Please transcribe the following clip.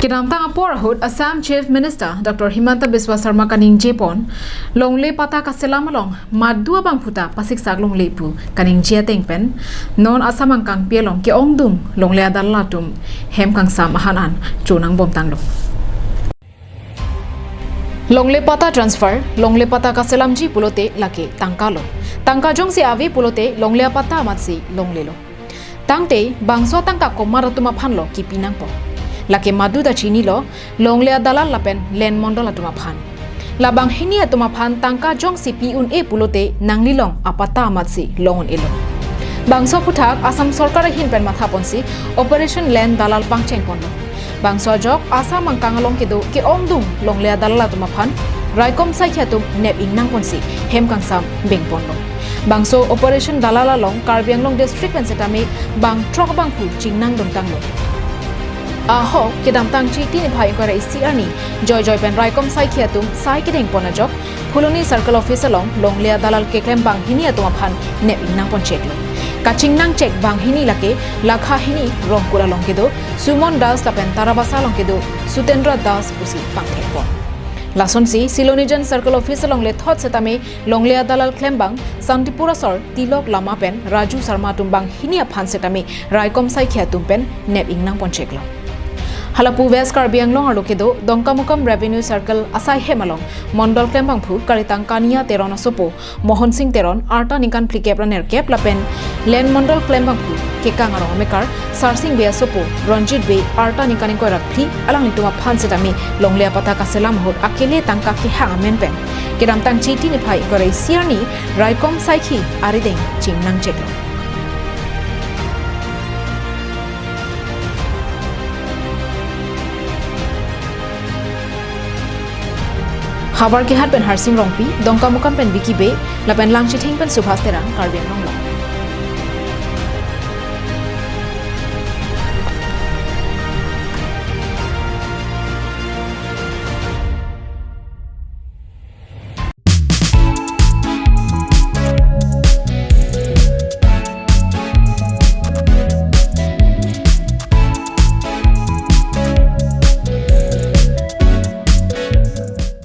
Kinamtang apor hut Assam Chief Minister Dr. Himanta Biswa Sarma kaning Jepon longle pata kaselamalong madua bang puta pasik sak longle pu kaning jia tengpen non asamang kang pielong ki ongdum longle adalatum hem kang sam hanan chunang bom tanglo longle pata transfer longle pata kaselam ji pulote lake tangkalo tangka jong si avi pulote longle pata matsi longlelo tangte bangso tangka komaratuma phanlo ki pinang po lake madu da chini lo longlea dalal lapen len mondol atuma phan labang hini atuma phan tangka jong si pi un e pulote nanglilong apata amatsi longon elo bangso puthak asam sarkar hin pen matha ponsi operation len dalal pangcheng ponlo bangso jok asam angkangalong kedo ki ongdung longlea dalal atuma phan raikom sai khatum nep ingnang ponsi hem kangsam beng ponlo bangso operation dalala long karbianglong district pensetame bang trok bang pu chingnang dong tanglo aho kedam tang chi tini bhai kore isiani joy pen raikom sai khiatum sai kedeng ponajok phuloni circle office along longlea dalal ke klem bang hini atuma phan ne inang pon check lo kaching nang check bang hini lake lakha hini rongkura longkedo sumon das lapen tarabasa longkedo sutendra das pusi pangthek pon lason si silonijan circle office along le thot setame longlea dalal klem bang santipura sor tilok lama pen raju sarma tumbang hini phan setame raikom sai khiatum pen ne inang pon check lo Halapu West Karbianglong alukedo Dongkamukam Revenue Circle asai hemalong Mondol Klembangphu Karitang Kania Teron Sopo Mohon Singh Teron Arta Nikan Plikepra Nerkep Lapen Len Mondol Klembangphu Kekang Arong Mekar Sarsing Bea Sopo Ronjit Be Arta Nikan Ko Rakphi Alang Lituma Phan Setami Longlea Pata Kaselam Hot Akele Tangka Ki Hang Men Pen Kedam Tang Chiti Ni Phai Kore Siarni Raikom Saikhi Arideng Chingnang Cheklo Habar ke hat pen harsing rongpi dongka mukam pen biki be lapen langchithing pen subhas terang karbian rongla